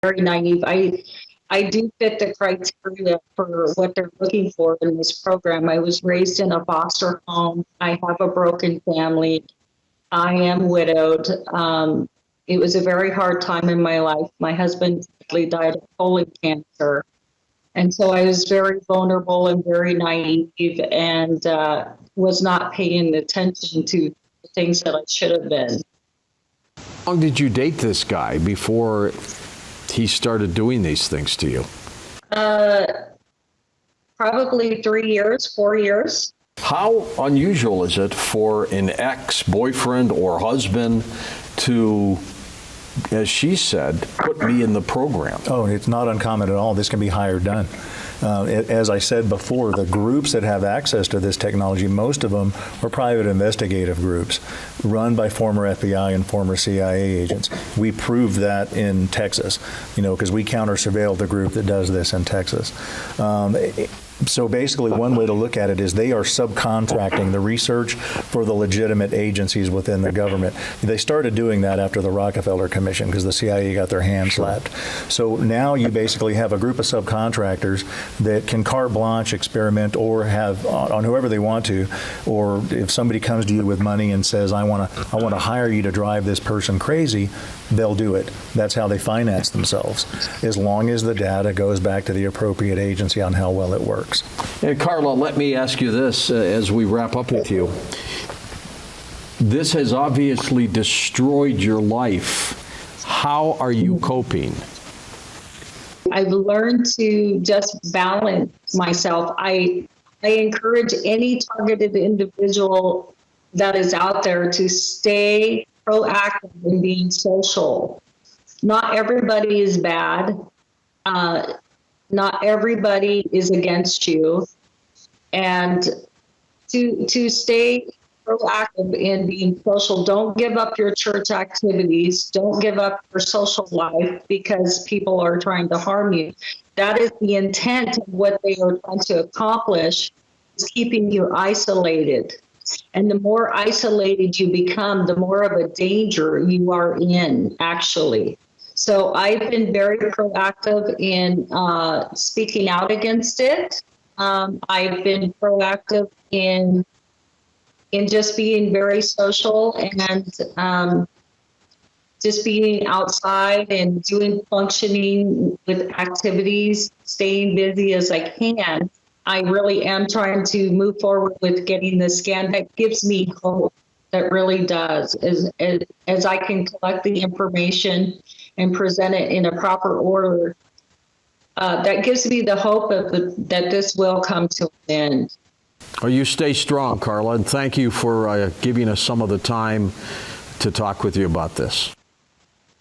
very naive. I do fit the criteria for what they're looking for in this program. I was raised in a foster home. I have a broken family. I am widowed. It was a very hard time in my life. My husband sadly died of colon cancer. And so I was very vulnerable and very naive and was not paying attention to the things that I should have been. How long did you date this guy before he started doing these things to you? Probably 3 years, 4 years. How unusual is it for an ex-boyfriend or husband to, as she said, put me in the program? Oh, it's not uncommon at all. This can be hired done. As I said before, the groups that have access to this technology, most of them are private investigative groups run by former FBI and former CIA agents. We proved that in Texas, because we counter-surveilled the group that does this in Texas. So basically, one way to look at it is they are subcontracting the research for the legitimate agencies within the government. They started doing that after the Rockefeller Commission because the CIA got their hands slapped. So now you basically have a group of subcontractors that can carte blanche experiment or have on whoever they want to, or if somebody comes to you with money and says, I want to hire you to drive this person crazy, they'll do it. That's how they finance themselves, as long as the data goes back to the appropriate agency on how well it works. And Carla, let me ask you this as we wrap up with you. This has obviously destroyed your life. How are you coping? I've learned to just balance myself. I encourage any targeted individual that is out there to stay proactive in being social. Not everybody is bad. Not everybody is against you. And to stay proactive in being social, don't give up your church activities. Don't give up your social life because people are trying to harm you. That is the intent of what they are trying to accomplish, is keeping you isolated. And the more isolated you become, the more of a danger you are in, actually. So I've been very proactive in speaking out against it. I've been proactive in just being very social and just being outside and functioning with activities, staying busy as I can. I really am trying to move forward with getting the scan. That gives me hope. That really does. As I can collect the information and present it in a proper order, that gives me the hope that this will come to an end. Well, you stay strong, Carla, and thank you for giving us some of the time to talk with you about this.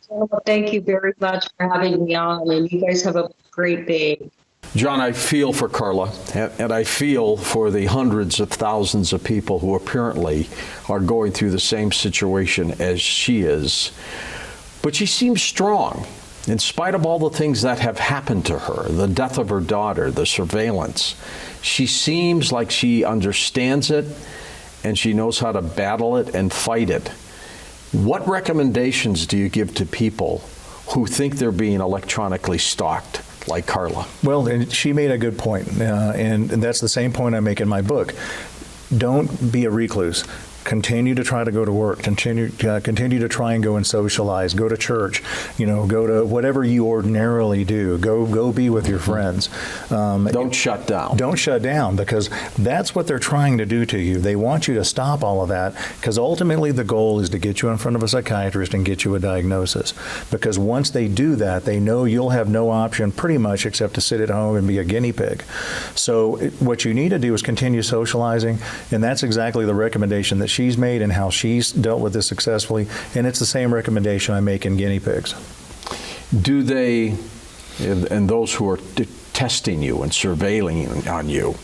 Well, thank you very much for having me on, and you guys have a great day. John, I feel for Carla, and I feel for the hundreds of thousands of people who apparently are going through the same situation as she is. But she seems strong, in spite of all the things that have happened to her, the death of her daughter, the surveillance. She seems like she understands it, and she knows how to battle it and fight it. What recommendations do you give to people who think they're being electronically stalked, like Carla? Well, and she made a good point, and that's the same point I make in my book. Don't be a recluse. Continue to try to go to work. Continue to try and go and socialize. Go to church. Go to whatever you ordinarily do. Go be with your friends. Don't shut down. Don't shut down, because that's what they're trying to do to you. They want you to stop all of that, because ultimately the goal is to get you in front of a psychiatrist and get you a diagnosis. Because once they do that, they know you'll have no option pretty much except to sit at home and be a guinea pig. So what you need to do is continue socializing, and that's exactly the recommendation that she's made and how she's dealt with this successfully, and it's the same recommendation I make in guinea pigs. Do they, and those who are testing you and surveilling on you,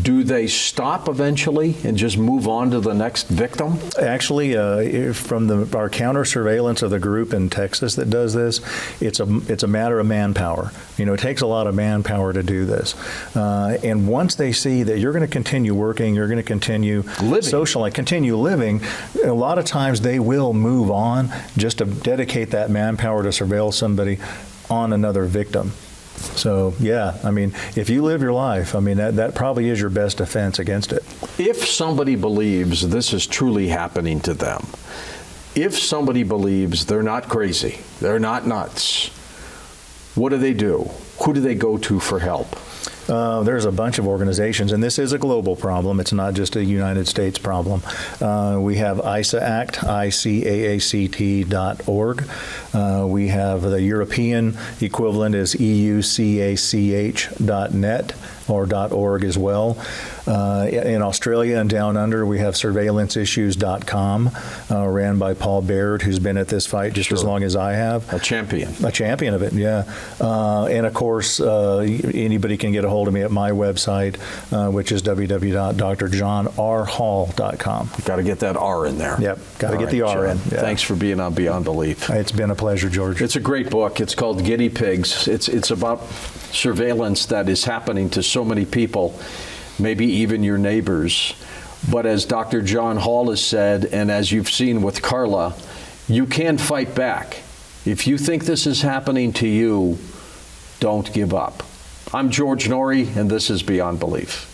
do they stop eventually and just move on to the next victim? Actually, from our counter surveillance of the group in Texas that does this, it's a matter of manpower. It takes a lot of manpower to do this. And once they see that you're going to continue working, you're going to continue socializing, continue living, a lot of times they will move on just to dedicate that manpower to surveil somebody on another victim. So, yeah, I mean, if you live your life, I mean, that probably is your best defense against it. If somebody believes this is truly happening to them, if somebody believes they're not crazy, they're not nuts, what do they do? Who do they go to for help? There's a bunch of organizations, and this is a global problem. It's not just a United States problem. We have ICAACT, ICAACT.org. We have the European equivalent is EUCACH.net or .org as well. In Australia and down under, we have surveillanceissues.com, ran by Paul Baird, who's been at this fight just as long as I have. A champion. A champion of it, yeah. And of course, anybody can get a hold of me at my website, which is www.drjohnrhall.com. Got to get that R in there. Yep, got to get the R in. Yeah. Thanks for being on Beyond Belief. It's been a pleasure, George. It's a great book. It's called Guinea Pigs. It's about surveillance that is happening to so many people, maybe even your neighbors. But as Dr. John Hall has said, and as you've seen with Carla, you can fight back. If you think this is happening to you, don't give up. I'm George Norrie, and this is Beyond Belief.